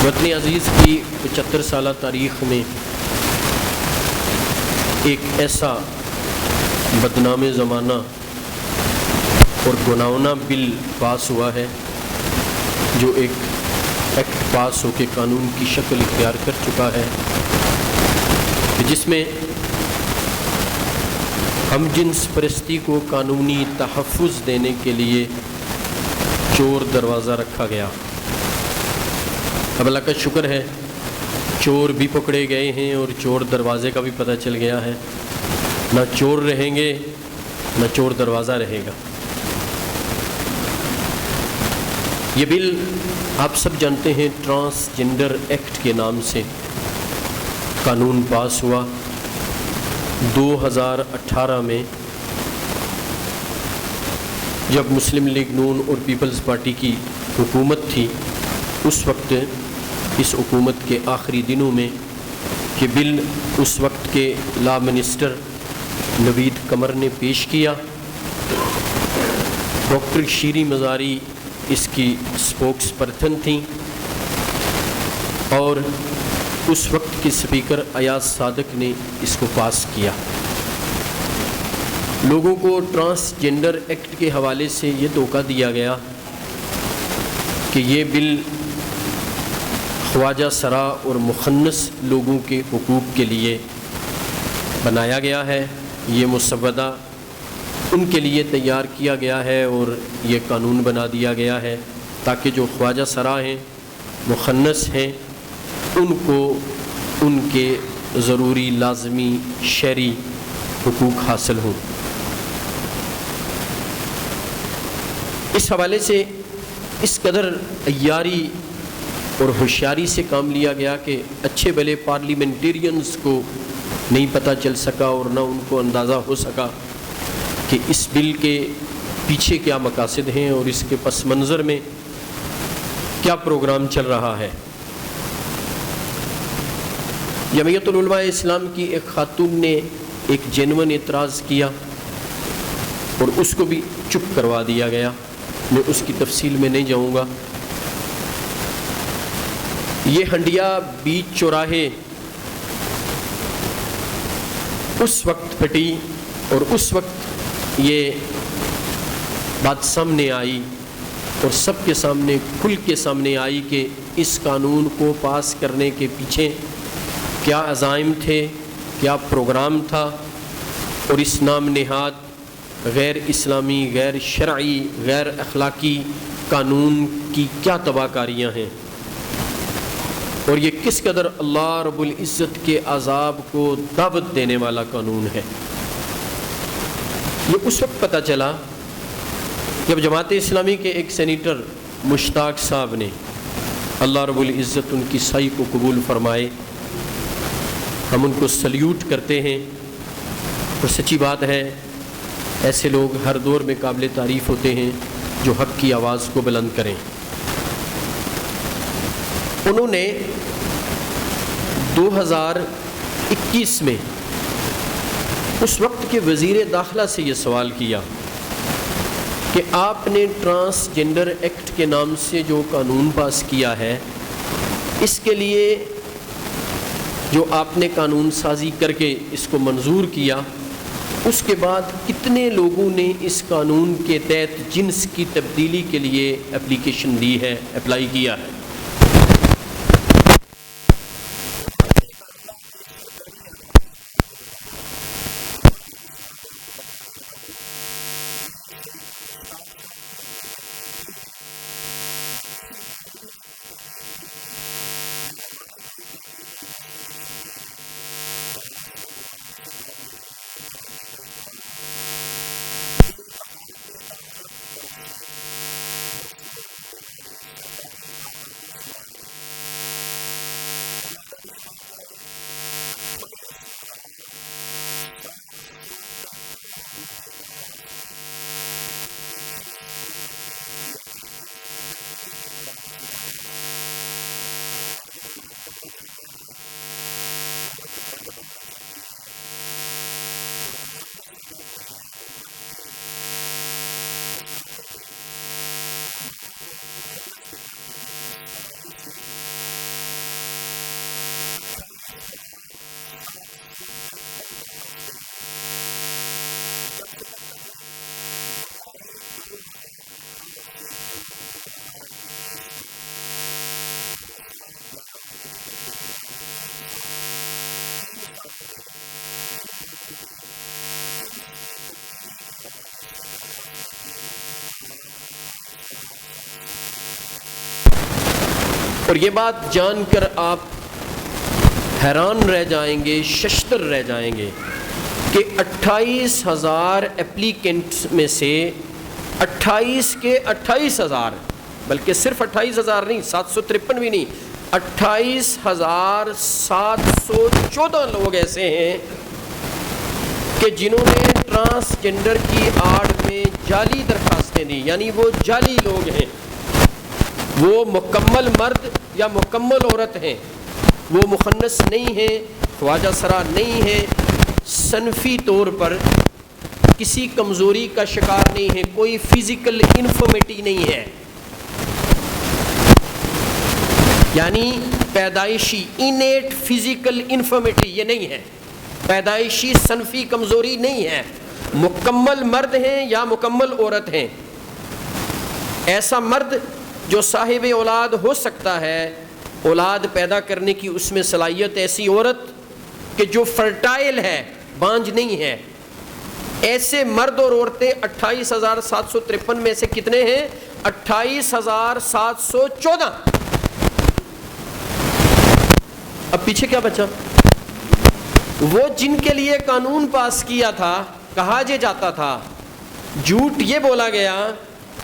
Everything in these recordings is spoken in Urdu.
وطن عزیز کی 75 سالہ تاریخ میں ایک ایسا بدنام زمانہ اور گناؤنا بل پاس ہوا ہے جو ایک ایکٹ پاس ہو کے قانون کی شکل اختیار کر چکا ہے، جس میں ہم جنس پرستی کو قانونی تحفظ دینے کے لیے چور دروازہ رکھا گیا۔ اب اللہ کا شکر ہے چور بھی پکڑے گئے ہیں اور چور دروازے کا بھی پتہ چل گیا ہے، نہ چور رہیں گے نہ چور دروازہ رہے گا۔ یہ بل آپ سب جانتے ہیں ٹرانسجنڈر ایکٹ کے نام سے قانون پاس ہوا 2018 میں، جب مسلم لیگ نون اور پیپلز پارٹی کی حکومت تھی۔ اس وقت اس حکومت کے آخری دنوں میں یہ بل اس وقت کے لا منسٹر نوید قمر نے پیش کیا۔ ڈاکٹر شیریں مزاری اس کی اسپوکس پرسن تھیں اور اس وقت کے اسپیکر ایاز صادق نے اس کو پاس کیا۔ لوگوں کو ٹرانسجنڈر ایکٹ کے حوالے سے یہ دھوکہ دیا گیا کہ یہ بل خواجہ سرا اور مخنث لوگوں کے حقوق کے لیے بنایا گیا ہے، یہ مسودہ ان کے لیے تیار کیا گیا ہے اور یہ قانون بنا دیا گیا ہے تاکہ جو خواجہ سرا ہیں، مخنث ہیں، ان کو ان کے ضروری لازمی شرعی حقوق حاصل ہوں۔ اس حوالے سے اس قدر عیاری اور ہوشیاری سے کام لیا گیا کہ اچھے بھلے پارلیمنٹیرینز کو نہیں پتہ چل سکا اور نہ ان کو اندازہ ہو سکا کہ اس بل کے پیچھے کیا مقاصد ہیں اور اس کے پس منظر میں کیا پروگرام چل رہا ہے۔ جمعیت العلماء اسلام کی ایک خاتون نے ایک جینون اعتراض کیا اور اس کو بھی چپ کروا دیا گیا، میں اس کی تفصیل میں نہیں جاؤں گا۔ یہ ہنڈیا بیچ چوراہے اس وقت پھٹی اور اس وقت یہ بات سامنے آئی اور سب کے سامنے کھل کے سامنے آئی کہ اس قانون کو پاس کرنے کے پیچھے کیا عزائم تھے، کیا پروگرام تھا، اور اس نام نہاد غیر اسلامی، غیر شرعی، غیر اخلاقی قانون کی کیا تباہ کاریاں ہیں، اور یہ کس قدر اللہ رب العزت کے عذاب کو دعوت دینے والا قانون ہے۔ یہ اس وقت پتہ چلا جب جماعت اسلامی کے ایک سینیٹر مشتاق صاحب نے، اللہ رب العزت ان کی سعی کو قبول فرمائے، ہم ان کو سلیوٹ کرتے ہیں، اور سچی بات ہے ایسے لوگ ہر دور میں قابل تعریف ہوتے ہیں جو حق کی آواز کو بلند کریں۔ انہوں نے 2021 میں اس وقت کے وزیر داخلہ سے یہ سوال کیا کہ آپ نے ٹرانسجنڈر ایکٹ کے نام سے جو قانون پاس کیا ہے، اس کے لیے جو آپ نے قانون سازی کر کے اس کو منظور کیا، اس کے بعد کتنے لوگوں نے اس قانون کے تحت جنس کی تبدیلی کے لیے اپلیکیشن دی ہے، اپلائی کیا ہے۔ اور یہ بات جان کر آپ حیران رہ جائیں گے، ششدر رہ جائیں گے کہ 28,000 اپلیکنٹس میں سے 28 کے 28,000، بلکہ صرف 28,000 نہیں، 753 بھی نہیں، 28,714 لوگ ایسے ہیں کہ جنہوں نے ٹرانسجنڈر کی آڑ میں جعلی درخواستیں دی، یعنی وہ جعلی لوگ ہیں، وہ مکمل مرد یا مکمل عورت ہیں، وہ مخنث نہیں ہیں، خواجہ سرا نہیں ہیں، صنفی طور پر کسی کمزوری کا شکار نہیں ہے، کوئی فزیکل انفرمیٹی نہیں ہے، یعنی پیدائشی انیٹ فزیکل انفرمیٹی یہ نہیں ہے، پیدائشی صنفی کمزوری نہیں ہے، مکمل مرد ہیں یا مکمل عورت ہیں۔ ایسا مرد جو صاحب اولاد ہو سکتا ہے، اولاد پیدا کرنے کی اس میں صلاحیت، ایسی عورت کہ جو فرٹائل ہے، بانجھ نہیں ہے، ایسے مرد اور عورتیں 28,753 میں سے کتنے ہیں؟ 28,714۔ اب پیچھے کیا بچا؟ وہ جن کے لیے قانون پاس کیا تھا، کہا جاتا تھا، جھوٹ یہ بولا گیا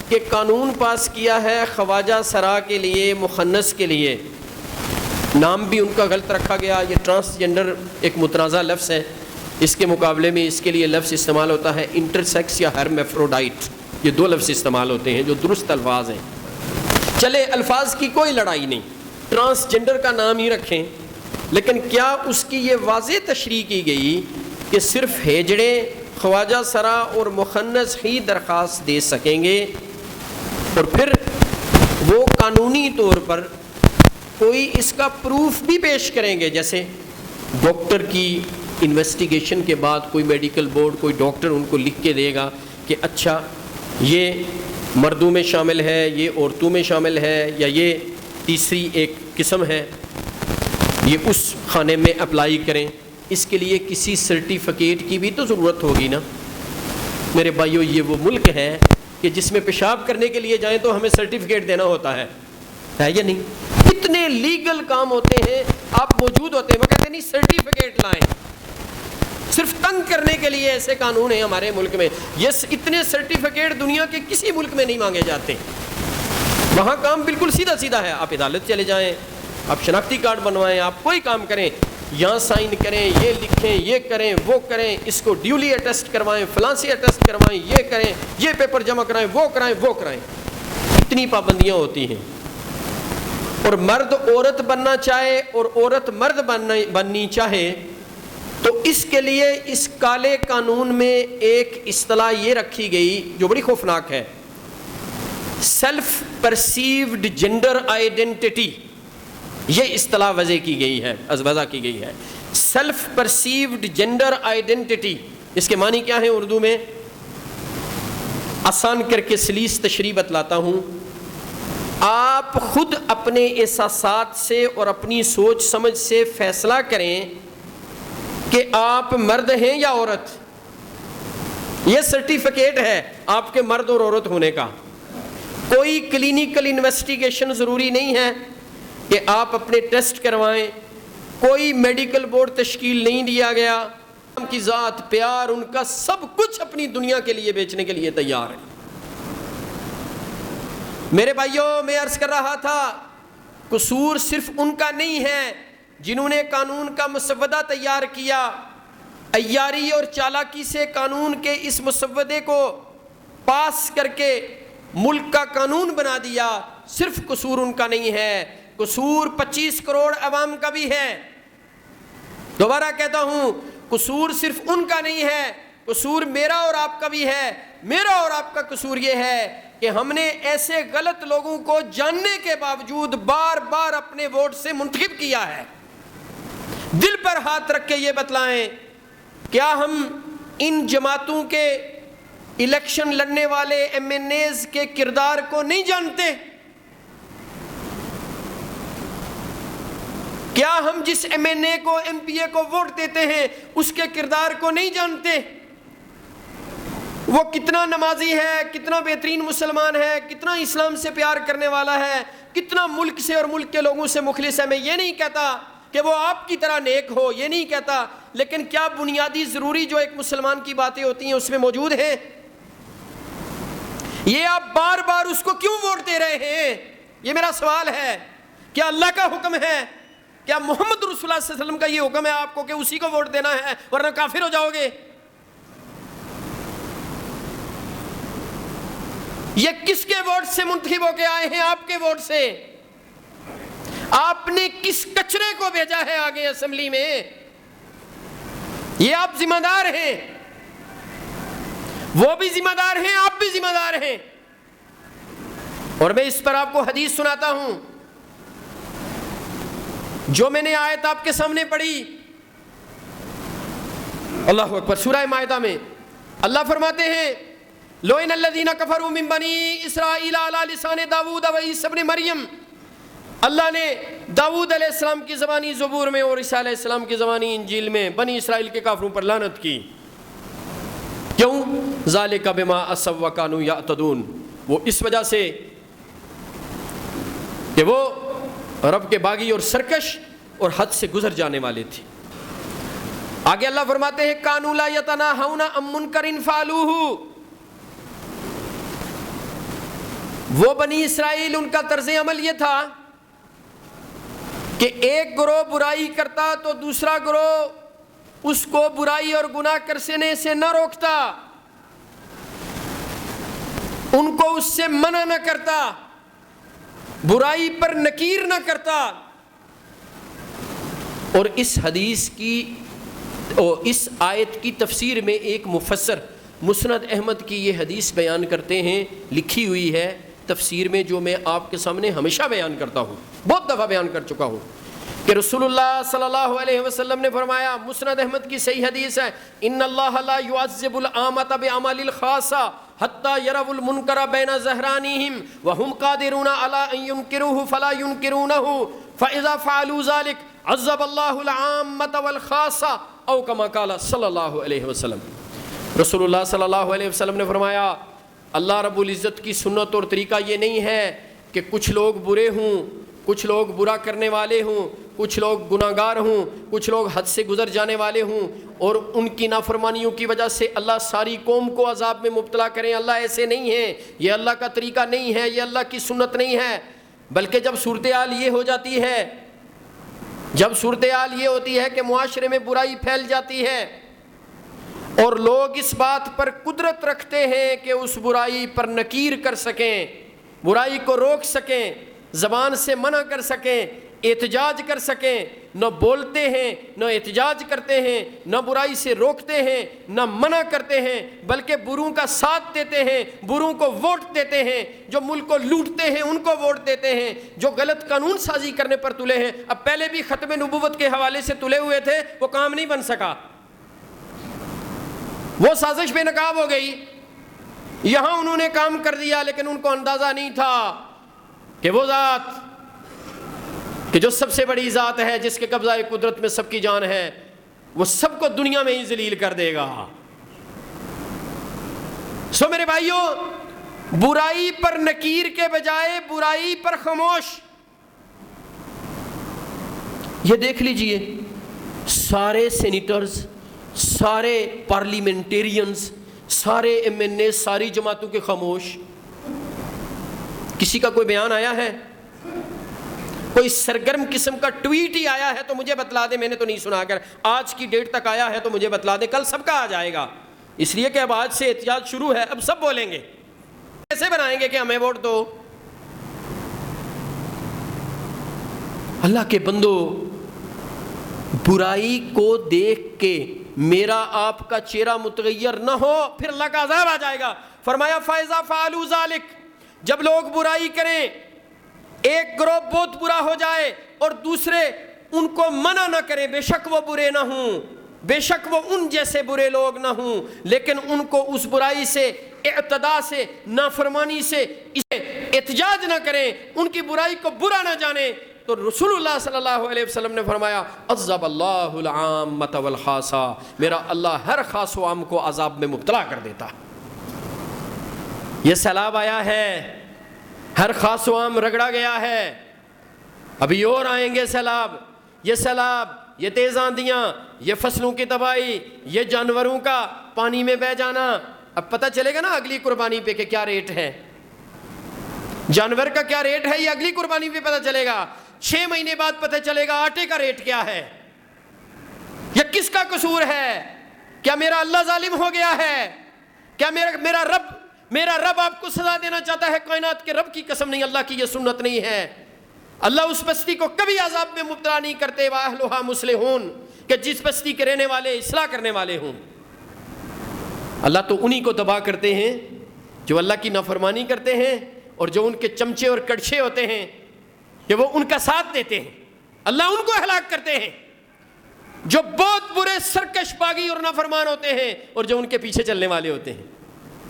کہ قانون پاس کیا ہے خواجہ سرا کے لیے، مخنث کے لیے، نام بھی ان کا غلط رکھا گیا۔ یہ ٹرانسجنڈر ایک متنازع لفظ ہے، اس کے مقابلے میں اس کے لیے لفظ استعمال ہوتا ہے انٹرسیکس یا ہرمیفروڈائٹ، یہ دو لفظ استعمال ہوتے ہیں جو درست الفاظ ہیں۔ چلے الفاظ کی کوئی لڑائی نہیں، ٹرانسجنڈر کا نام ہی رکھیں، لیکن کیا اس کی یہ واضح تشریح کی گئی کہ صرف ہیجڑے، خواجہ سرا اور مخنث ہی درخواست دے سکیں گے؟ اور پھر وہ قانونی طور پر کوئی اس کا پروف بھی پیش کریں گے، جیسے ڈاکٹر کی انویسٹیگیشن کے بعد کوئی میڈیکل بورڈ، کوئی ڈاکٹر ان کو لکھ کے دے گا کہ اچھا یہ مردوں میں شامل ہے، یہ عورتوں میں شامل ہے، یا یہ تیسری ایک قسم ہے، یہ اس خانے میں اپلائی کریں۔ اس کے لیے کسی سرٹیفکیٹ کی بھی تو ضرورت ہوگی نا میرے بھائیو۔ یہ وہ ملک ہے کہ جس میں پیشاب کرنے کے لیے جائیں تو ہمیں سرٹیفکیٹ دینا ہوتا ہے یا نہیں؟ اتنے لیگل کام ہوتے ہیں، آپ موجود ہوتے ہیں، وہ کہتے ہیں نہیں سرٹیفکیٹ لائیں۔ صرف تنگ کرنے کے لیے ایسے قانون ہیں ہمارے ملک میں۔ یہ اتنے سرٹیفکیٹ دنیا کے کسی ملک میں نہیں مانگے جاتے، وہاں کام بالکل سیدھا سیدھا ہے۔ آپ عدالت چلے جائیں، آپ شناختی کارڈ بنوائیں، آپ کوئی کام کریں، یہاں سائن کریں، یہ لکھیں، یہ کریں، وہ کریں، اس کو ڈیولی اٹیسٹ کروائیں، فلاں سے اٹیسٹ کروائیں، یہ کریں، یہ پیپر جمع کرائیں، وہ کرائیں، وہ کرائیں۔ اتنی پابندیاں ہوتی ہیں۔ اور مرد عورت بننا چاہے اور عورت مرد بننی چاہے تو اس کے لیے اس کالے قانون میں ایک اصطلاح یہ رکھی گئی جو بڑی خوفناک ہے، سیلف پرسیوڈ جینڈر آئیڈینٹی۔ یہ اصطلاح وضع کی گئی ہے، سیلف پرسیوڈ جینڈر آئیڈینٹی۔ اس کے معنی کیا ہے اردو میں؟ آسان کر کے سلیس تشریح بتلاتا ہوں۔ آپ خود اپنے احساسات سے اور اپنی سوچ سمجھ سے فیصلہ کریں کہ آپ مرد ہیں یا عورت۔ یہ سرٹیفکیٹ ہے آپ کے مرد اور عورت ہونے کا۔ کوئی کلینیکل انویسٹیگیشن ضروری نہیں ہے کہ آپ اپنے ٹیسٹ کروائیں، کوئی میڈیکل بورڈ تشکیل نہیں دیا گیا۔ ان کی ذات، پیار، ان کا سب کچھ اپنی دنیا کے لیے بیچنے کے لیے تیار ہے۔ میرے بھائیوں، میں عرض کر رہا تھا قصور صرف ان کا نہیں ہے جنہوں نے قانون کا مسودہ تیار کیا، عیاری اور چالاکی سے قانون کے اس مسودے کو پاس کر کے ملک کا قانون بنا دیا۔ صرف قصور ان کا نہیں ہے، قصور 25 کروڑ عوام کا بھی ہے۔ دوبارہ کہتا ہوں، قصور صرف ان کا نہیں ہے، قصور میرا اور آپ کا بھی ہے۔ میرا اور آپ کا قصور یہ ہے کہ ہم نے ایسے غلط لوگوں کو جاننے کے باوجود بار بار اپنے ووٹ سے منتخب کیا ہے۔ دل پر ہاتھ رکھ کے یہ بتلائیں، کیا ہم ان جماعتوں کے الیکشن لڑنے والے ایم این ایز کے کردار کو نہیں جانتے؟ کیا ہم جس ایم این اے کو، ایم پی اے کو ووٹ دیتے ہیں اس کے کردار کو نہیں جانتے؟ وہ کتنا نمازی ہے، کتنا بہترین مسلمان ہے، کتنا اسلام سے پیار کرنے والا ہے، کتنا ملک سے اور ملک کے لوگوں سے مخلص ہے. میں یہ نہیں کہتا کہ وہ آپ کی طرح نیک ہو, یہ نہیں کہتا, لیکن کیا بنیادی ضروری جو ایک مسلمان کی باتیں ہوتی ہیں اس میں موجود ہیں؟ یہ آپ بار بار اس کو کیوں ووٹ دے رہے ہیں؟ یہ میرا سوال ہے. کیا اللہ کا حکم ہے؟ کیا محمد رسول اللہ صلی اللہ علیہ وسلم کا یہ حکم ہے آپ کو کہ اسی کو ووٹ دینا ہے ورنہ کافر ہو جاؤ گے؟ یہ کس کے ووٹ سے منتخب ہو کے آئے ہیں؟ آپ کے ووٹ سے. آپ نے کس کچرے کو بھیجا ہے آگے اسمبلی میں؟ یہ آپ ذمہ دار ہیں, وہ بھی ذمہ دار ہیں, آپ بھی ذمہ دار ہیں. اور میں اس پر آپ کو حدیث سناتا ہوں جو میں نے آیت آپ کے سامنے پڑھی. اللہ اکبر. سورہ مائدہ میں اللہ فرماتے ہیں لوئن الذین کفروا من بنی اسرائیل علی لسان داؤد و عیسی ابن مریم. اللہ نے داؤد علیہ السلام کی زبانی زبور میں اور عیسیٰ علیہ السلام کی زبانی انجیل میں بنی اسرائیل کے کافروں پر لعنت کی. کیوں؟ ذالک بما عصوا وکانوا یعتدون. وہ اس وجہ سے کہ وہ رب کے باغی اور سرکش اور حد سے گزر جانے والے تھے. آگے اللہ فرماتے ہیں کانوا لا یتناہون عن منکر فعلوہ. وہ بنی اسرائیل ان کا طرز عمل یہ تھا کہ ایک گروہ برائی کرتا تو دوسرا گروہ اس کو برائی اور گناہ کرنے سے نہ روکتا, ان کو اس سے منع نہ کرتا, برائی پر نکیر نہ کرتا. اور اس حدیث کی اور اس آیت کی تفسیر میں ایک مفسر مسند احمد کی یہ حدیث بیان کرتے ہیں, لکھی ہوئی ہے تفسیر میں, جو میں آپ کے سامنے ہمیشہ بیان کرتا ہوں, بہت دفعہ بیان کر چکا ہوں, کہ رسول اللہ صلی اللہ علیہ وسلم نے فرمایا, مسند احمد کی صحیح حدیث ہے, ان اللہ لا يعذب العامة باعمال الخاصة حتى يروا المنکر بین ظہرانہم وهم قادرون على ان ينکروه فلا ينکرونه فاذا فعلوا ذلك عذب الله العامة والخاصة او كما قال صلی اللہ علیہ وسلم. رسول اللہ صلی اللہ علیہ وسلم نے فرمایا اللہ رب العزت کی سنت اور طریقہ یہ نہیں ہے کہ کچھ لوگ برے ہوں, کچھ لوگ برا کرنے والے ہوں, کچھ لوگ گناہگار ہوں, کچھ لوگ حد سے گزر جانے والے ہوں, اور ان کی نافرمانیوں کی وجہ سے اللہ ساری قوم کو عذاب میں مبتلا کریں. اللہ ایسے نہیں ہے, یہ اللہ کا طریقہ نہیں ہے, یہ اللہ کی سنت نہیں ہے. بلکہ جب صورتحال یہ ہو جاتی ہے, جب صورتحال یہ ہوتی ہے کہ معاشرے میں برائی پھیل جاتی ہے اور لوگ اس بات پر قدرت رکھتے ہیں کہ اس برائی پر نکیر کر سکیں, برائی کو روک سکیں, زبان سے منع کر سکیں, احتجاج کر سکیں, نہ بولتے ہیں, نہ احتجاج کرتے ہیں, نہ برائی سے روکتے ہیں, نہ منع کرتے ہیں, بلکہ بروں کا ساتھ دیتے ہیں, بروں کو ووٹ دیتے ہیں, جو ملک کو لوٹتے ہیں ان کو ووٹ دیتے ہیں, جو غلط قانون سازی کرنے پر تلے ہیں. اب پہلے بھی ختم نبوت کے حوالے سے تلے ہوئے تھے, وہ کام نہیں بن سکا, وہ سازش بے نقاب ہو گئی. یہاں انہوں نے کام کر دیا, لیکن ان کو اندازہ نہیں تھا کہ وہ ذات کہ جو سب سے بڑی ذات ہے, جس کے قبضہ قدرت میں سب کی جان ہے, وہ سب کو دنیا میں ہی ذلیل کر دے گا. سو میرے بھائیوں, برائی پر نکیر کے بجائے برائی پر خاموش. یہ دیکھ لیجئے, سارے سینیٹرز, سارے پارلیمنٹیرینز, سارے ایم این اے, ساری جماعتوں کے خاموش. کسی کا کوئی بیان آیا ہے؟ کوئی سرگرم قسم کا ٹویٹ ہی آیا ہے تو مجھے بتلا دے, میں نے تو نہیں سنا. اگر آج کی ڈیٹ تک آیا ہے تو مجھے بتلا دے, کل سب کا آ جائے گا. اس لیے کہ اب آج سے احتجاج شروع ہے, اب سب بولیں گے. کیسے بنائیں گے کہ ہمیں ووٹ دو؟ اللہ کے بندو, برائی کو دیکھ کے میرا آپ کا چہرہ متغیر نہ ہو, پھر اللہ کا عذاب آ جائے گا. فرمایا فَإِذَا فَعَلُوا ذَلِكَ, جب لوگ برائی کریں, ایک گروہ بہت برا ہو جائے اور دوسرے ان کو منع نہ کریں, بے شک وہ برے نہ ہوں, بے شک وہ ان جیسے برے لوگ نہ ہوں, لیکن ان کو اس برائی سے, اعتداء سے, نافرمانی سے احتجاج نہ کریں, ان کی برائی کو برا نہ جانیں, تو رسول اللہ صلی اللہ علیہ وسلم نے فرمایا عذب اللہ العامۃ والخاصہ, میرا اللہ ہر خاص و عام کو عذاب میں مبتلا کر دیتا. یہ سیلاب آیا ہے, ہر خاص و عام رگڑا گیا ہے. ابھی اور آئیں گے سیلاب، یہ تیز آندیاں، یہ فصلوں کی تباہی، یہ جانوروں کا پانی میں بہہ جانا. اب پتہ چلے گا نا اگلی قربانی پہ کہ کیا ریٹ ہے، جانور کا کیا ریٹ ہے، یہ اگلی قربانی پہ پتہ چلے گا. 6 مہینے بعد پتہ چلے گا آٹے کا ریٹ کیا ہے. یہ کس کا قصور ہے؟ کیا میرا اللہ ظالم ہو گیا ہے؟ کیا میرا رب آپ کو سزا دینا چاہتا ہے؟ کائنات کے رب کی قسم نہیں، اللہ کی یہ سنت نہیں ہے. اللہ اس بستی کو کبھی عذاب میں مبتلا نہیں کرتے. وَأَهْلُهَا مُصْلِحُونَ، کہ جس بستی کے رہنے والے اصلاح کرنے والے ہوں. اللہ تو انہی کو تباہ کرتے ہیں جو اللہ کی نافرمانی کرتے ہیں اور جو ان کے چمچے اور کڑچھے ہوتے ہیں کہ وہ ان کا ساتھ دیتے ہیں. اللہ ان کو ہلاک کرتے ہیں جو بہت برے سرکش باغی اور نافرمان ہوتے ہیں اور جو ان کے پیچھے چلنے والے ہوتے ہیں.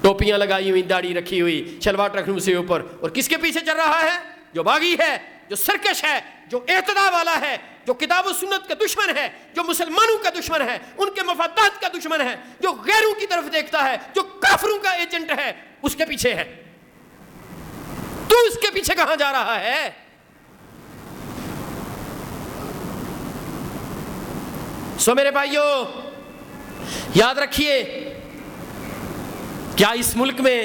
ٹوپیاں لگائی ہوئی، داڑھی رکھی ہوئی، شلوار رکھنے سے اوپر، اور کس کے پیچھے چل رہا ہے؟ جو باغی ہے، جو سرکش ہے، جو اعتداء والا ہے، جو کتاب و سنت کا دشمن ہے، جو مسلمانوں کا دشمن ہے، ان کے مفادات کا دشمن ہے، جو غیروں کی طرف دیکھتا ہے، جو کافروں کا ایجنٹ ہے، اس کے پیچھے ہے. تو اس کے پیچھے کہاں جا رہا ہے؟ سو میرے بھائیوں یاد رکھیے، کیا اس ملک میں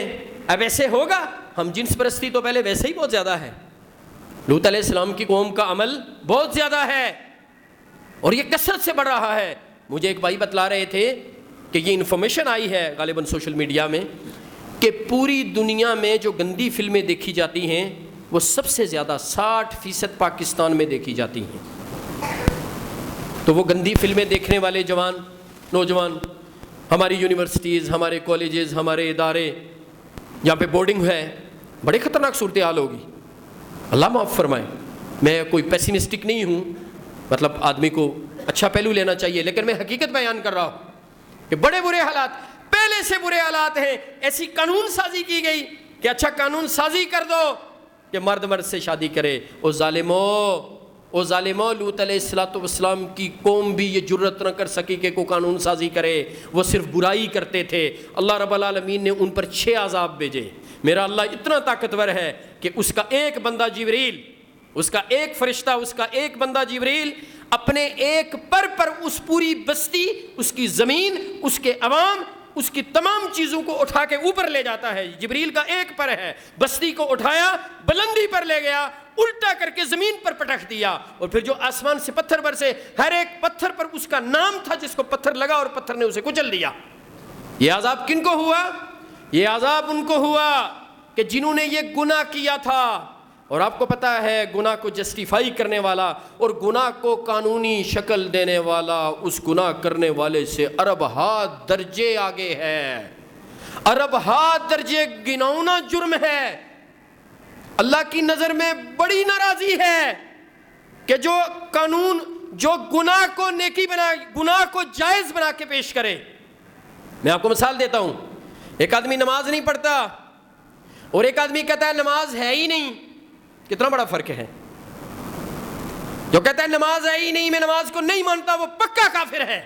اب ایسے ہوگا؟ ہم جنس پرستی تو پہلے ویسے ہی بہت زیادہ ہے. لوط علیہ السلام کی قوم کا عمل بہت زیادہ ہے اور یہ کثرت سے بڑھ رہا ہے. مجھے ایک بھائی بتلا رہے تھے کہ یہ انفارمیشن آئی ہے غالباً سوشل میڈیا میں کہ پوری دنیا میں جو گندی فلمیں دیکھی جاتی ہیں وہ سب سے زیادہ 60% پاکستان میں دیکھی جاتی ہیں. تو وہ گندی فلمیں دیکھنے والے نوجوان ہماری یونیورسٹیز، ہمارے کالجز، ہمارے ادارے، یہاں پہ بورڈنگ ہے، بڑے خطرناک صورتحال ہوگی. اللہ معاف فرمائے. میں کوئی پیسیمسٹک نہیں ہوں، مطلب آدمی کو اچھا پہلو لینا چاہیے، لیکن میں حقیقت بیان کر رہا ہوں کہ بڑے برے حالات، پہلے سے برے حالات ہیں. ایسی قانون سازی کی گئی کہ اچھا قانون سازی کر دو کہ مرد سے شادی کرے. او ظالمو، لوط علیہ السلام کی قوم بھی یہ جرت نہ کر سکی کہ کوئی قانون سازی کرے. وہ صرف برائی کرتے تھے. اللہ رب العالمین نے ان پر 6 عذاب بھیجے. میرا اللہ اتنا طاقتور ہے کہ اس کا ایک بندہ جبریل، اس کا ایک فرشتہ، اس کا ایک بندہ جبریل اپنے ایک پر اس پوری بستی، اس کی زمین، اس کے عوام، اس کی تمام چیزوں کو اٹھا کے اوپر لے جاتا ہے. جبریل کا ایک پر ہے، بستی کو اٹھایا، بلندی پر لے گیا، الٹا کر کے زمین پر پٹک دیا، اور پھر جو آسمان سے پتھر برسے، ہر ایک پتھر پر اس کا نام تھا جس کو پتھر لگا اور پتھر نے اسے کچل دیا. یہ عذاب کن کو ہوا؟ یہ عذاب ان کو ہوا کہ جنہوں نے یہ گناہ کیا تھا. اور آپ کو پتا ہے گناہ کو جسٹیفائی کرنے والا اور گناہ کو قانونی شکل دینے والا اس گناہ کرنے والے سے ارب ہاتھ درجے آگے ہے. ارب ہاتھ درجے گناؤنا جرم ہے. اللہ کی نظر میں بڑی ناراضی ہے کہ جو قانون، جو گناہ کو نیکی بنا، گناہ کو جائز بنا کے پیش کرے. میں آپ کو مثال دیتا ہوں. ایک آدمی نماز نہیں پڑھتا اور ایک آدمی کہتا ہے نماز ہے ہی نہیں. کتنا بڑا فرق ہے. جو کہتا ہے نماز ہے ہی نہیں، میں نماز کو نہیں مانتا، وہ پکا کافر ہے.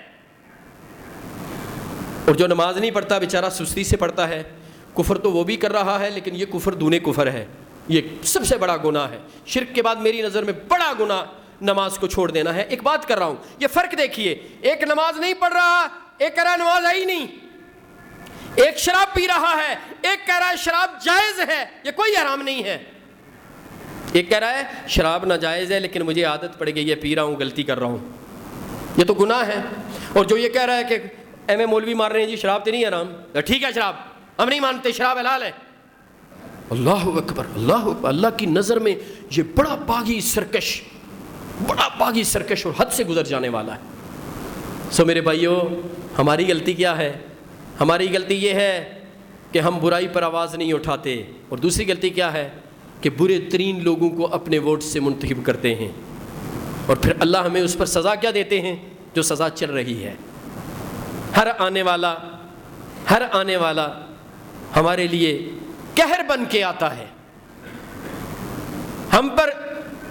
اور جو نماز نہیں پڑھتا بیچارہ سستی سے پڑھتا ہے. کفر تو وہ بھی کر رہا ہے لیکن یہ کفر دونے کفر ہے. یہ سب سے بڑا گناہ ہے. شرک کے بعد میری نظر میں بڑا گناہ نماز کو چھوڑ دینا ہے. ایک بات کر رہا ہوں، یہ فرق دیکھیے. ایک نماز نہیں پڑھ رہا، ایک کہہ رہا ہے نماز ہے ہی نہیں. ایک شراب پی رہا ہے، ایک کہہ رہا ہے شراب جائز ہے، یہ کوئی حرام نہیں ہے. ایک کہہ رہا ہے شراب ناجائز ہے لیکن مجھے عادت پڑ گئی ہے، پی رہا ہوں، غلطی کر رہا ہوں، یہ تو گناہ ہے. اور جو یہ کہہ رہا ہے کہ ایم اے مولوی مار رہے ہیں جی شراب تو نہیں حرام، ٹھیک ہے شراب ہم نہیں مانتے، شراب حلال ہے. اللہ اکبر، اللہ اکبر. اللہ کی نظر میں یہ بڑا باغی سرکش اور حد سے گزر جانے والا ہے. سو میرے بھائیوں، ہماری غلطی کیا ہے؟ ہماری غلطی یہ ہے کہ ہم برائی پر آواز نہیں اٹھاتے. اور دوسری غلطی کیا ہے کہ برے ترین لوگوں کو اپنے ووٹ سے منتخب کرتے ہیں اور پھر اللہ ہمیں اس پر سزا کیا دیتے ہیں؟ جو سزا چل رہی ہے. ہر آنے والا ہمارے لیے قہر بن کے آتا ہے. ہم پر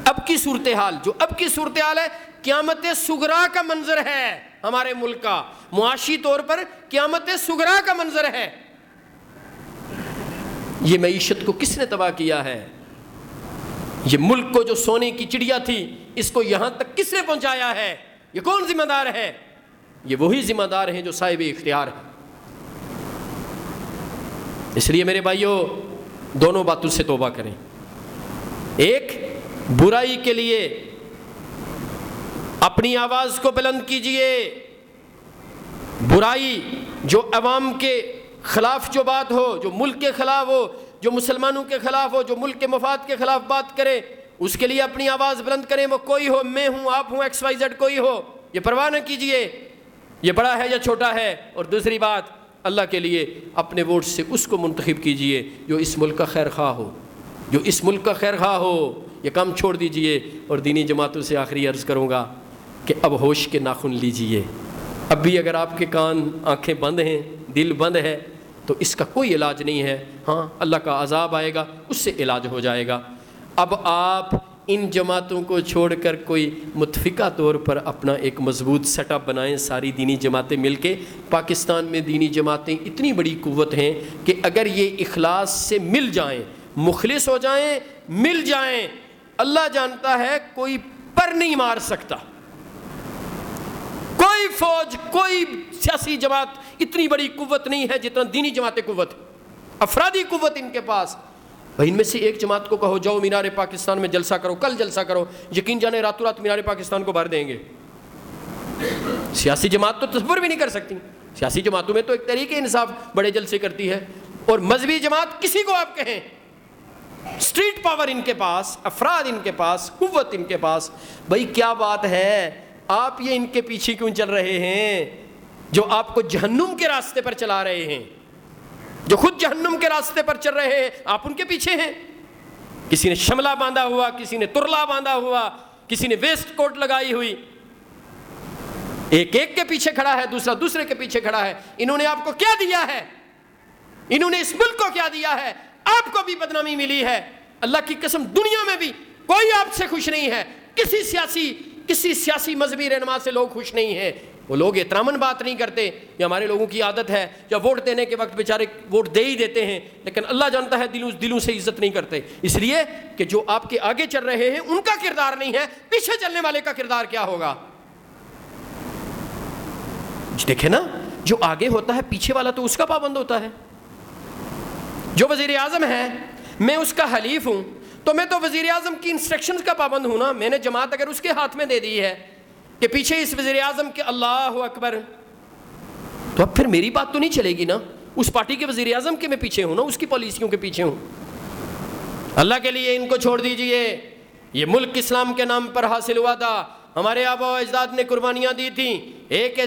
اب کی صورتحال ہے قیامت صغریٰ کا منظر ہے. ہمارے ملک کا معاشی طور پر قیامت صغریٰ کا منظر ہے. یہ معیشت کو کس نے تباہ کیا ہے؟ یہ ملک کو جو سونے کی چڑیا تھی اس کو یہاں تک کس نے پہنچایا ہے؟ یہ کون ذمہ دار ہے؟ یہ وہی ذمہ دار ہیں جو صاحب اختیار ہیں۔ اس لیے میرے بھائیوں دونوں باتوں سے توبہ کریں۔ ایک، برائی کے لیے اپنی آواز کو بلند کیجئے، برائی جو عوام کے خلاف جو بات ہو، جو ملک کے خلاف ہو، جو مسلمانوں کے خلاف ہو، جو ملک کے مفاد کے خلاف بات کرے، اس کے لیے اپنی آواز بلند کریں، وہ کوئی ہو، میں ہوں، آپ ہوں، ایکس وائی زیڈ کوئی ہو، یہ پرواہ نہ کیجئے یہ بڑا ہے یا چھوٹا ہے۔ اور دوسری بات، اللہ کے لیے اپنے ووٹ سے اس کو منتخب کیجئے جو اس ملک کا خیر خواہ ہو، جو اس ملک کا خیر خواہ ہو۔ یہ کام چھوڑ دیجئے۔ اور دینی جماعتوں سے آخری عرض کروں گا کہ اب ہوش کے ناخن لیجئے۔ اب بھی اگر آپ کے کان آنکھیں بند ہیں، دل بند ہے، تو اس کا کوئی علاج نہیں ہے۔ ہاں، اللہ کا عذاب آئے گا، اس سے علاج ہو جائے گا۔ اب آپ ان جماعتوں کو چھوڑ کر کوئی متفقہ طور پر اپنا ایک مضبوط سیٹ اپ بنائیں، ساری دینی جماعتیں مل کے۔ پاکستان میں دینی جماعتیں اتنی بڑی قوت ہیں کہ اگر یہ اخلاص سے مل جائیں، مخلص ہو جائیں، مل جائیں، اللہ جانتا ہے کوئی پر نہیں مار سکتا۔ کوئی فوج، کوئی سیاسی جماعت اتنی بڑی قوت نہیں ہے جتنا دینی جماعتیں قوت، افرادی قوت ان کے پاس۔ بھائی ان میں سے ایک جماعت کو کہو جاؤ مینار پاکستان میں جلسہ کرو، کل جلسہ کرو، یقین جانے راتوں رات مینار پاکستان کو بھر دیں گے۔ سیاسی جماعت تو تصور بھی نہیں کر سکتی۔ سیاسی جماعتوں میں تو ایک تحریک انصاف بڑے جلسے کرتی ہے، اور مذہبی جماعت کسی کو آپ کہیں، اسٹریٹ پاور ان کے پاس، افراد ان کے پاس، قوت ان کے پاس۔ بھائی کیا بات ہے، آپ یہ ان کے پیچھے کیوں چل رہے ہیں جو آپ کو جہنم کے راستے پر چلا رہے ہیں، جو خود جہنم کے راستے پر چل رہے ہیں، آپ ان کے پیچھے ہیں؟ کسی نے شملہ باندھا ہوا، کسی نے ترلا باندھا ہوا، کسی نے ویسٹ کوٹ لگائی ہوئی، ایک ایک کے پیچھے کھڑا ہے، دوسرا دوسرے کے پیچھے کھڑا ہے۔ انہوں نے آپ کو کیا دیا ہے؟ انہوں نے اس ملک کو کیا دیا ہے؟ آپ کو بھی بدنامی ملی ہے۔ اللہ کی قسم دنیا میں بھی کوئی آپ سے خوش نہیں ہے، کسی سیاسی مذہبی رہنما سے لوگ خوش نہیں ہیں۔ وہ لوگ احتراماً بات نہیں کرتے، یہ ہمارے لوگوں کی عادت ہے، یا ووٹ دینے کے وقت بیچارے ووٹ دے ہی دیتے ہیں، لیکن اللہ جانتا ہے دلوں سے عزت نہیں کرتے، اس لیے کہ جو آپ کے آگے چل رہے ہیں ان کا کردار نہیں ہے، پیچھے چلنے والے کا کردار کیا ہوگا۔ دیکھیں نا، جو آگے ہوتا ہے پیچھے والا تو اس کا پابند ہوتا ہے۔ جو وزیر اعظم ہے، میں اس کا حلیف ہوں، تو میں تو وزیر اعظم کی انسٹرکشنز کا پابند ہوں نا۔ میں نے جماعت اگر اس کے ہاتھ میں دے دی ہے کہ پیچھے اس وزیر اعظم کے اللہ اکبر، تو اب پھر میری بات تو نہیں چلے گی نا، اس پارٹی کے وزیر اعظم کے میں پیچھے ہوں نا، اس کی پالیسیوں کے پیچھے ہوں۔ اللہ کے لیے ان کو چھوڑ دیجئے۔ یہ ملک اسلام کے نام پر حاصل ہوا تھا، ہمارے آبا و اجداد نے قربانیاں دی تھیں، ایک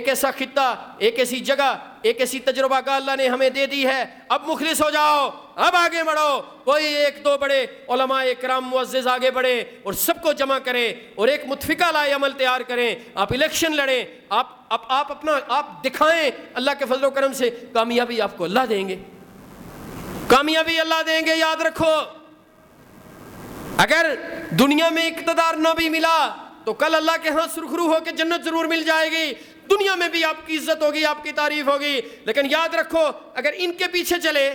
ایسا خطہ، ایک ایسی جگہ، ایک ایسی تجربہ کا اللہ نے ہمیں دے دی ہے۔ اب مخلص ہو جاؤ، اب آگے بڑھو، کوئی ایک دو بڑے علماء اکرام معزز آگے بڑھے اور سب کو جمع کریں اور ایک متفقہ لائے عمل تیار کریں، آپ الیکشن لڑیں، آپ دکھائیں اللہ کے فضل و کرم سے، کامیابی آپ کو اللہ دیں گے، کامیابی اللہ دیں گے۔ یاد رکھو، اگر دنیا میں اقتدار نہ بھی ملا تو کل اللہ کے ہاں سرخرو ہو کے جنت ضرور مل جائے گی، دنیا میں بھی آپ کی عزت ہوگی، آپ کی تعریف ہوگی۔ لیکن یاد رکھو، اگر ان کے پیچھے چلے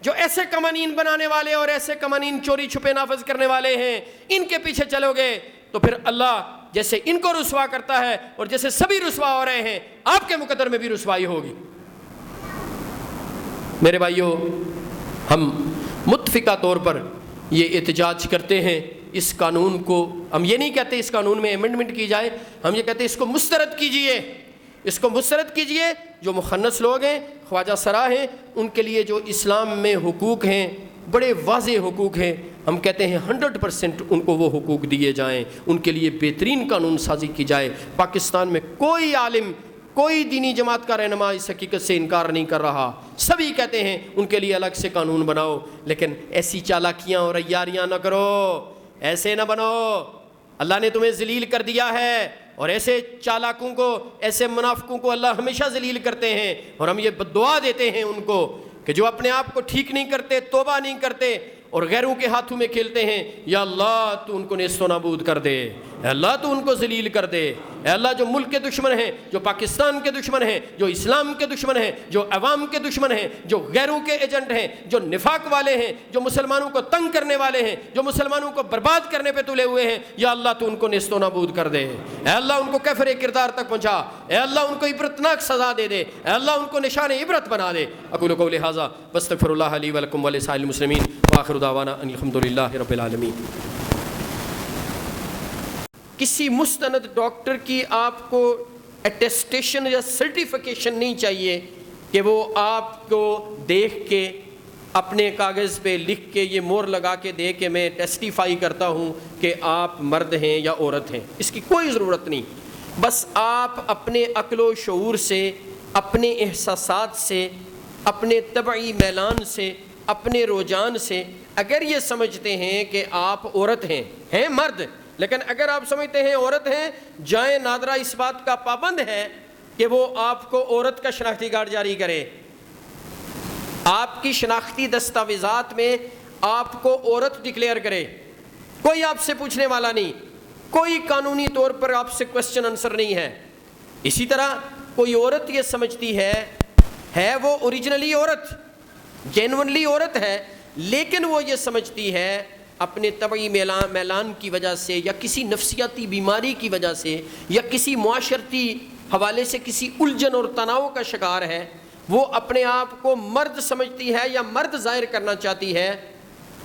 جو ایسے قوانین بنانے والے اور ایسے قوانین چوری چھپے نافذ کرنے والے ہیں، ان کے پیچھے چلو گے تو پھر اللہ جیسے ان کو رسوا کرتا ہے اور جیسے سبھی رسوا ہو رہے ہیں، آپ کے مقدر میں بھی رسوائی ہوگی۔ میرے بھائیوں، ہم متفقہ طور پر یہ احتجاج کرتے ہیں، اس قانون کو ہم یہ نہیں کہتے اس قانون میں امینڈمنٹ کی جائے، ہم یہ کہتے ہیں اس کو مسترد کیجئے، اس کو مسترد کیجئے۔ جو مخنث لوگ ہیں، خواجہ سرا ہیں، ان کے لیے جو اسلام میں حقوق ہیں، بڑے واضح حقوق ہیں، ہم کہتے ہیں 100% ان کو وہ حقوق دیے جائیں، ان کے لیے بہترین قانون سازی کی جائے۔ پاکستان میں کوئی عالم، کوئی دینی جماعت کا رہنما اس حقیقت سے انکار نہیں کر رہا، سبھی کہتے ہیں ان کے لیے الگ سے قانون بناؤ، لیکن ایسی چالاکیاں اور عیاریاں نہ کرو، ایسے نہ بنو۔ اللہ نے تمہیں ذلیل کر دیا ہے، اور ایسے چالاکوں کو، ایسے منافقوں کو اللہ ہمیشہ ذلیل کرتے ہیں، اور ہم یہ دعا دیتے ہیں ان کو کہ جو اپنے آپ کو ٹھیک نہیں کرتے، توبہ نہیں کرتے اور غیروں کے ہاتھوں میں کھیلتے ہیں، یا اللہ تو ان کو نیست و نابود کر دے۔ اے اللہ تو ان کو ذلیل کر دے، اے اللہ جو ملک کے دشمن ہیں، جو پاکستان کے دشمن ہیں، جو اسلام کے دشمن ہیں، جو عوام کے دشمن ہیں، جو غیروں کے ایجنٹ ہیں، جو نفاق والے ہیں، جو مسلمانوں کو تنگ کرنے والے ہیں، جو مسلمانوں کو برباد کرنے پہ تلے ہوئے ہیں، یا اللہ تو ان کو نیست و نابود کر دے، اے اللہ ان کو کفر کردار تک پہنچا، اے اللہ ان کو عبرتناک سزا دے دے، اے اللہ ان کو نشان عبرت بنا دے۔ اقول قولی ھذا واستغفر اللہ لی ولکم ولسائر المسلمین وآخر دعوانا ان الحمد للہ رب العالمین۔ کسی مستند ڈاکٹر کی آپ کو اٹیسٹیشن یا سرٹیفیکیشن نہیں چاہیے کہ وہ آپ کو دیکھ کے اپنے کاغذ پہ لکھ کے یہ مور لگا کے دے کہ میں ٹیسٹیفائی کرتا ہوں کہ آپ مرد ہیں یا عورت ہیں۔ اس کی کوئی ضرورت نہیں، بس آپ اپنے عقل و شعور سے، اپنے احساسات سے، اپنے طبعی میلان سے، اپنے رجحان سے اگر یہ سمجھتے ہیں کہ آپ عورت ہیں مرد، لیکن اگر آپ سمجھتے ہیں عورت ہیں، جائیں نادرہ اس بات کا پابند ہے کہ وہ آپ کو عورت کا شناختی کارڈ جاری کرے، آپ کی شناختی دستاویزات میں آپ کو عورت ڈکلیئر کرے، کوئی آپ سے پوچھنے والا نہیں، کوئی قانونی طور پر آپ سے کوسچن آنسر نہیں ہے۔ اسی طرح کوئی عورت یہ سمجھتی ہے وہ اوریجنلی عورت، جینونلی عورت ہے، لیکن وہ یہ سمجھتی ہے اپنے طبعی میلان کی وجہ سے یا کسی نفسیاتی بیماری کی وجہ سے یا کسی معاشرتی حوالے سے کسی الجھن اور تناؤ کا شکار ہے، وہ اپنے آپ کو مرد سمجھتی ہے یا مرد ظاہر کرنا چاہتی ہے،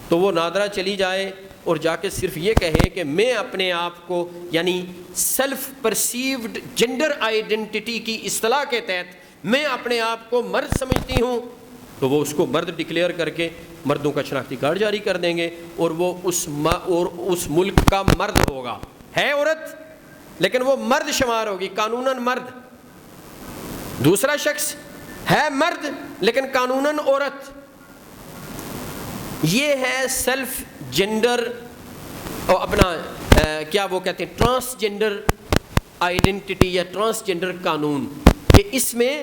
تو وہ نادرہ چلی جائے اور جا کے صرف یہ کہے کہ میں اپنے آپ کو، یعنی سیلف پرسیوڈ جینڈر آئیڈینٹی کی اصطلاح کے تحت میں اپنے آپ کو مرد سمجھتی ہوں، تو وہ اس کو مرد ڈکلیئر کر کے مردوں کا شناختی کارڈ جاری کر دیں گے، اور وہ اس ملک کا مرد ہوگا۔ ہے عورت لیکن وہ مرد شمار ہوگی، قانوناً مرد۔ دوسرا شخص ہے مرد لیکن قانوناً عورت۔ یہ ہے سیلف جینڈر، اور اپنا کیا وہ کہتے ہیں ٹرانس جینڈر آئیڈینٹی یا ٹرانس جینڈر قانون، کہ اس میں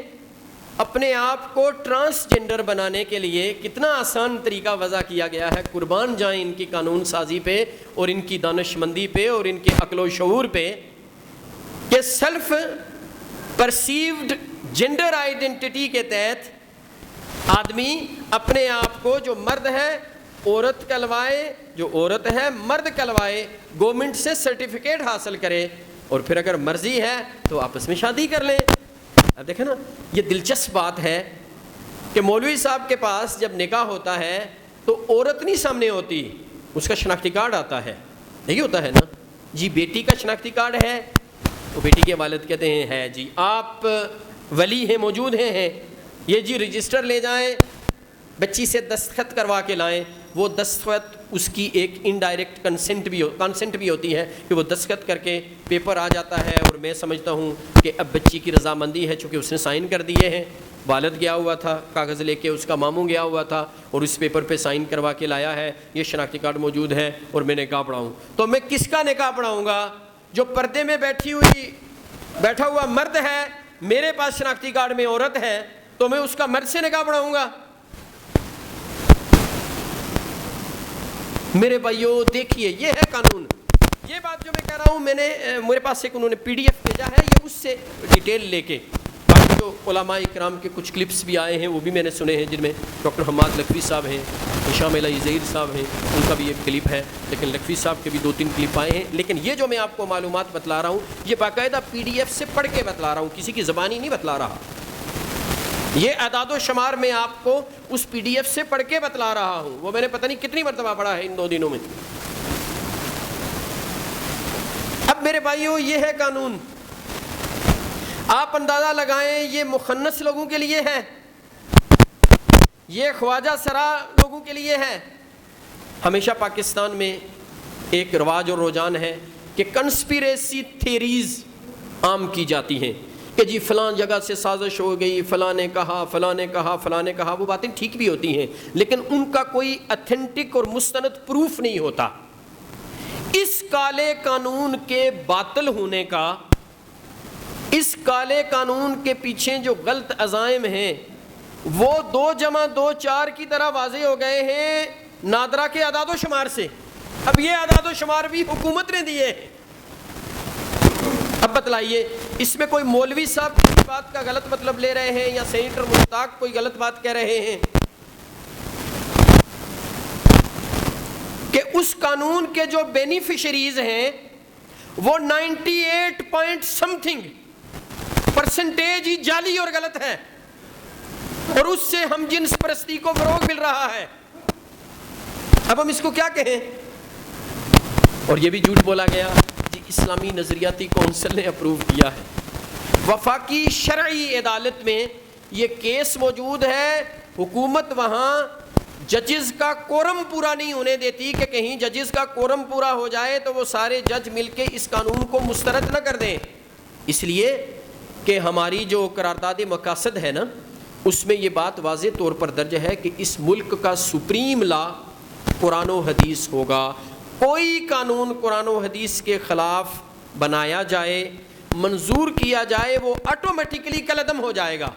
اپنے آپ کو ٹرانسجنڈر بنانے کے لیے کتنا آسان طریقہ وضع کیا گیا ہے۔ قربان جائیں ان کی قانون سازی پہ اور ان کی دانش مندی پہ اور ان کے عقل و شعور پہ، کہ سیلف پرسیوڈ جینڈر آئیڈینٹی کے تحت آدمی اپنے آپ کو جو مرد ہے عورت کہلوائے، جو عورت ہے مرد کہلوائے، گورنمنٹ سے سرٹیفکیٹ حاصل کرے، اور پھر اگر مرضی ہے تو آپس میں شادی کر لیں۔ اب دیکھیں نا، یہ دلچسپ بات ہے کہ مولوی صاحب کے پاس جب نکاح ہوتا ہے تو عورت نہیں سامنے ہوتی، اس کا شناختی کارڈ آتا ہے، نہیں ہوتا ہے نا جی؟ بیٹی کا شناختی کارڈ ہے تو بیٹی کے والد کہتے ہیں ہے جی، آپ ولی ہیں، موجود ہیں، یہ جی رجسٹر لے جائیں، بچی سے دستخط کروا کے لائیں۔ وہ دستخط اس کی ایک انڈائریکٹ کنسنٹ بھی ہوتی ہے کہ وہ دستخط کر کے پیپر آ جاتا ہے، اور میں سمجھتا ہوں کہ اب بچی کی رضامندی ہے، چونکہ اس نے سائن کر دیے ہیں، والد گیا ہوا تھا کاغذ لے کے، اس کا ماموں گیا ہوا تھا اور اس پیپر پہ سائن کروا کے لایا ہے، یہ شناختی کارڈ موجود ہے اور میں نکاح پڑھاؤں۔ تو میں کس کا نکاح پڑھاؤں گا؟ جو پردے میں بیٹھا ہوا مرد ہے، میرے پاس شناختی کارڈ میں عورت ہے، تو میں اس کا مرد سے نکاح پڑھاؤں گا؟ میرے بھائیو دیکھیے، یہ ہے قانون۔ یہ بات جو میں کہہ رہا ہوں، میرے پاس ایک انہوں نے پی ڈی ایف بھیجا ہے، یہ اس سے ڈیٹیل لے کے، باقی جو علماء اکرام کے کچھ کلپس بھی آئے ہیں وہ بھی میں نے سنے ہیں، جن میں ڈاکٹر حماد لکھوی صاحب ہیں، ہشام الہی ظہیر صاحب ہیں، ان کا بھی ایک کلپ ہے، لیکن لکھوی صاحب کے بھی 2-3 کلپ آئے ہیں۔ لیکن یہ جو میں آپ کو معلومات بتلا رہا ہوں، یہ باقاعدہ پی ڈی ایف سے پڑھ کے بتلا رہا ہوں، کسی کی زبانی نہیں بتلا رہا۔ یہ اعداد و شمار میں آپ کو اس پی ڈی ایف سے پڑھ کے بتلا رہا ہوں، وہ میں نے پتہ نہیں کتنی مرتبہ پڑھا ہے ان 2 دنوں میں۔ اب میرے بھائیو، یہ ہے قانون۔ آپ اندازہ لگائیں، یہ مخنث لوگوں کے لیے ہے، یہ خواجہ سرا لوگوں کے لیے ہے۔ ہمیشہ پاکستان میں ایک رواج اور رجحان ہے کہ کنسپیریسی تھیریز عام کی جاتی ہیں، کہ جی فلاں جگہ سے سازش ہو گئی، فلاں نے کہا، فلاں نے کہا، فلاں نے کہا۔ وہ باتیں ٹھیک بھی ہوتی ہیں، لیکن ان کا کوئی اتھینٹک اور مستند پروف نہیں ہوتا۔ اس کالے قانون کے باطل ہونے کا، اس کالے قانون کے پیچھے جو غلط عزائم ہیں، وہ 2+2=4 کی طرح واضح ہو گئے ہیں نادرہ کے اعداد و شمار سے۔ اب یہ اعداد و شمار بھی حکومت نے دیے ہیں، اب بتلائیے اس میں کوئی مولوی صاحب کسی بات کا غلط مطلب لے رہے ہیں یا سینیٹر مشتاق کوئی غلط بات کہہ رہے ہیں کہ اس قانون کے جو بینیفیشریز ہیں وہ 98% ہی جعلی اور غلط ہے، اور اس سے ہم جنس پرستی کو فروغ مل رہا ہے. اب ہم اس کو کیا کہیں؟ اور یہ بھی جھوٹ بولا گیا جی اسلامی نظریاتی کونسل نے اپروو کیا ہے. وفاقی شرعی عدالت میں یہ کیس موجود ہے، حکومت وہاں ججز کا کورم پورا نہیں ہونے دیتی کہ کہیں ججز کا کورم پورا ہو جائے تو وہ سارے جج مل کے اس قانون کو مسترد نہ کر دیں، اس لیے کہ ہماری جو قرارداد مقاصد ہے نا اس میں یہ بات واضح طور پر درج ہے کہ اس ملک کا سپریم لا قرآن و حدیث ہوگا. کوئی قانون قرآن و حدیث کے خلاف بنایا جائے، منظور کیا جائے، وہ آٹومیٹکلی کالعدم ہو جائے گا.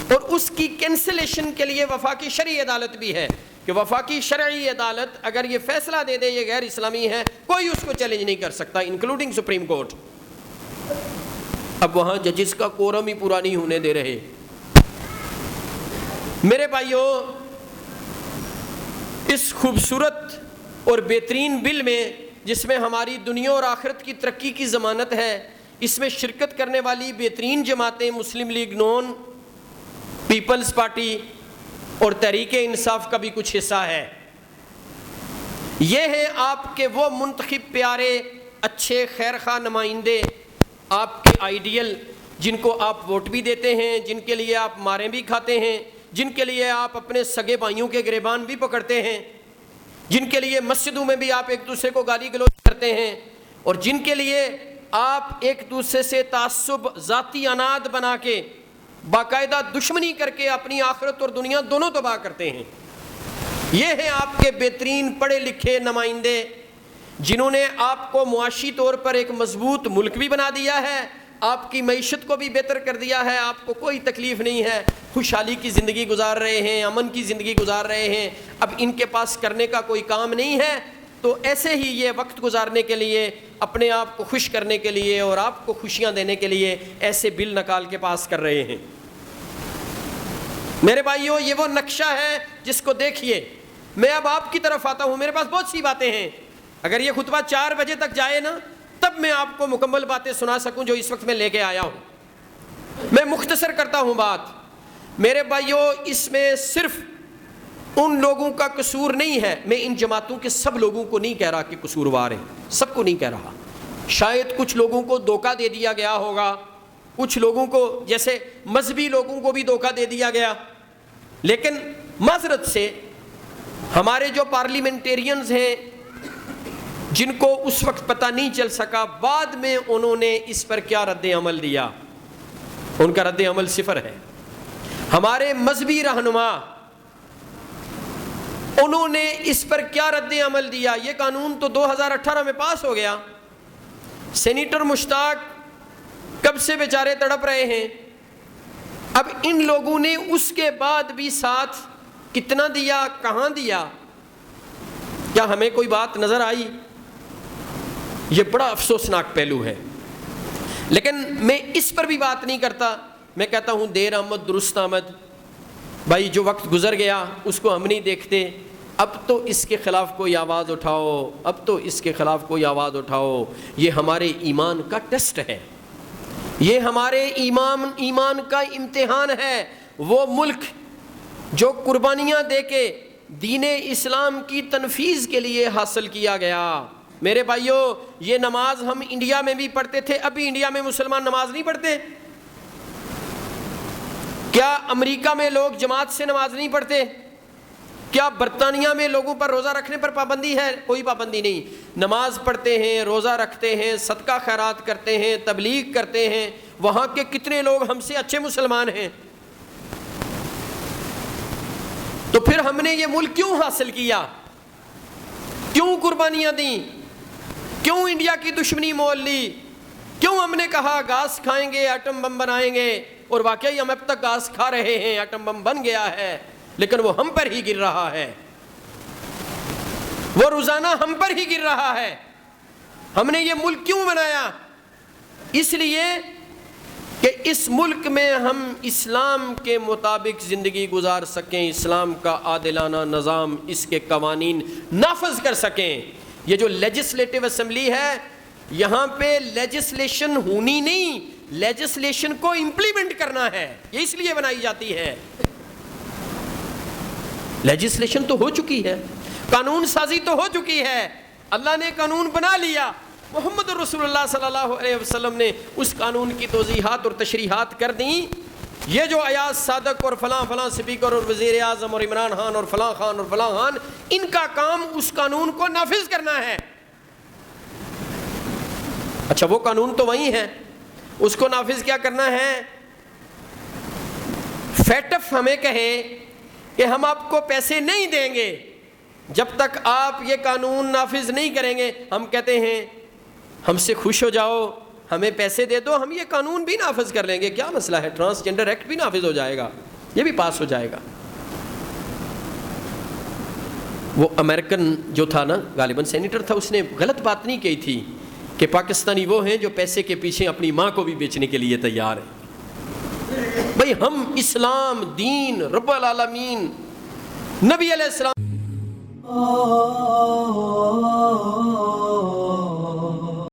اور اس کی کینسلیشن کے لیے وفاقی شرعی عدالت بھی ہے کہ وفاقی شرعی عدالت اگر یہ فیصلہ دے دے یہ غیر اسلامی ہے، کوئی اس کو چیلنج نہیں کر سکتا انکلوڈنگ سپریم کورٹ. اب وہاں ججز کا کورم ہی پورا نہیں ہونے دے رہے. میرے بھائیوں، اس خوبصورت اور بہترین بل میں جس میں ہماری دنیا اور آخرت کی ترقی کی ضمانت ہے، اس میں شرکت کرنے والی بہترین جماعتیں مسلم لیگ نون، پیپلز پارٹی اور تحریک انصاف کا بھی کچھ حصہ ہے. یہ ہیں آپ کے وہ منتخب پیارے اچھے خیرخواہ نمائندے، آپ کے آئیڈیل، جن کو آپ ووٹ بھی دیتے ہیں، جن کے لیے آپ ماریں بھی کھاتے ہیں، جن کے لیے آپ اپنے سگے بھائیوں کے گریبان بھی پکڑتے ہیں، جن کے لیے مسجدوں میں بھی آپ ایک دوسرے کو گالی گلوچ کرتے ہیں، اور جن کے لیے آپ ایک دوسرے سے تعصب، ذاتی اناد بنا کے باقاعدہ دشمنی کر کے اپنی آخرت اور دنیا دونوں تباہ کرتے ہیں. یہ ہیں آپ کے بہترین پڑھے لکھے نمائندے جنہوں نے آپ کو معاشی طور پر ایک مضبوط ملک بھی بنا دیا ہے، آپ کی معیشت کو بھی بہتر کر دیا ہے، آپ کو کوئی تکلیف نہیں ہے، خوشحالی کی زندگی گزار رہے ہیں، امن کی زندگی گزار رہے ہیں. اب ان کے پاس کرنے کا کوئی کام نہیں ہے تو ایسے ہی یہ وقت گزارنے کے لیے، اپنے آپ کو خوش کرنے کے لیے اور آپ کو خوشیاں دینے کے لیے ایسے بل نکال کے پاس کر رہے ہیں. میرے بھائیوں، یہ وہ نقشہ ہے جس کو دیکھیے. میں اب آپ کی طرف آتا ہوں، میرے پاس بہت سی باتیں ہیں، اگر یہ خطبہ 4 بجے تک جائے نا تب میں آپ کو مکمل باتیں سنا سکوں جو اس وقت میں لے کے آیا ہوں. میں مختصر کرتا ہوں بات. میرے بھائیوں، اس میں صرف ان لوگوں کا قصور نہیں ہے، میں ان جماعتوں کے سب لوگوں کو نہیں کہہ رہا کہ قصوروار ہیں، سب کو نہیں کہہ رہا. شاید کچھ لوگوں کو دھوکہ دے دیا گیا ہوگا، کچھ لوگوں کو جیسے مذہبی لوگوں کو بھی دھوکہ دے دیا گیا، لیکن معذرت سے ہمارے جو پارلیمنٹیرینز ہیں جن کو اس وقت پتہ نہیں چل سکا بعد میں انہوں نے اس پر کیا رد عمل دیا، ان کا رد عمل صفر ہے. ہمارے مذہبی رہنما انہوں نے اس پر کیا رد عمل دیا. یہ قانون تو 2018 میں پاس ہو گیا، سینیٹر مشتاق کب سے بیچارے تڑپ رہے ہیں. اب ان لوگوں نے اس کے بعد بھی ساتھ کتنا دیا، کہاں دیا، کیا ہمیں کوئی بات نظر آئی؟ یہ بڑا افسوسناک پہلو ہے. لیکن میں اس پر بھی بات نہیں کرتا، میں کہتا ہوں دیر آمد درست آمد. بھائی جو وقت گزر گیا اس کو ہم نہیں دیکھتے، اب تو اس کے خلاف کوئی آواز اٹھاؤ، اب تو اس کے خلاف کوئی آواز اٹھاؤ. یہ ہمارے ایمان کا ٹیسٹ ہے، یہ ہمارے ایمان کا امتحان ہے. وہ ملک جو قربانیاں دے کے دین اسلام کی تنفیذ کے لیے حاصل کیا گیا. میرے بھائیوں، یہ نماز ہم انڈیا میں بھی پڑھتے تھے، ابھی انڈیا میں مسلمان نماز نہیں پڑھتے. کیا امریکہ میں لوگ جماعت سے نماز نہیں پڑھتے؟ کیا برطانیہ میں لوگوں پر روزہ رکھنے پر پابندی ہے؟ کوئی پابندی نہیں. نماز پڑھتے ہیں، روزہ رکھتے ہیں، صدقہ خیرات کرتے ہیں، تبلیغ کرتے ہیں. وہاں کے کتنے لوگ ہم سے اچھے مسلمان ہیں. تو پھر ہم نے یہ ملک کیوں حاصل کیا؟ کیوں قربانیاں دیں؟ کیوں انڈیا کی دشمنی مول لی؟ کیوں ہم نے کہا گاس کھائیں گے، ایٹم بم بنائیں گے، اور واقعی ہم اب تک گاس کھا رہے ہیں، ایٹم بم بن گیا ہے لیکن وہ ہم پر ہی گر رہا ہے، وہ روزانہ ہم پر ہی گر رہا ہے. ہم نے یہ ملک کیوں بنایا؟ اس لیے کہ اس ملک میں ہم اسلام کے مطابق زندگی گزار سکیں، اسلام کا عادلانہ نظام، اس کے قوانین نافذ کر سکیں۔ یہ جو لیجسلیٹو اسمبلی ہے، یہاں پہ لیجسلیشن ہونی نہیں، لیجسلیشن کو امپلیمنٹ کرنا ہے، یہ اس لیے بنائی جاتی ہے۔ لیجسلیشن تو ہو چکی ہے، قانون سازی تو ہو چکی ہے، اللہ نے قانون بنا لیا، محمد رسول اللہ صلی اللہ علیہ وسلم نے اس قانون کی توضیحات اور تشریحات کر دیں۔ یہ جو ایاز صادق اور فلاں فلاں سپیکر اور وزیر اعظم اور عمران خان اور فلاں خان اور فلاں خان، ان کا کام اس قانون کو نافذ کرنا ہے۔ اچھا وہ قانون تو وہی ہے، اس کو نافذ کیا کرنا ہے؟ فیٹف ہمیں کہے کہ ہم آپ کو پیسے نہیں دیں گے جب تک آپ یہ قانون نافذ نہیں کریں گے، ہم کہتے ہیں ہم سے خوش ہو جاؤ، ہمیں پیسے دے دو، ہم یہ قانون بھی نافذ کر لیں گے، کیا مسئلہ ہے، ٹرانسجنڈر ایکٹ بھی نافذ ہو جائے گا، یہ بھی پاس ہو جائے گا۔ وہ امریکن جو تھا نا، غالباً سینیٹر تھا، اس نے غلط بات نہیں کہی تھی کہ پاکستانی وہ ہیں جو پیسے کے پیچھے اپنی ماں کو بھی بیچنے کے لیے تیار ہیں۔ بھئی ہم اسلام، دین، رب العالمین، نبی علیہ السلام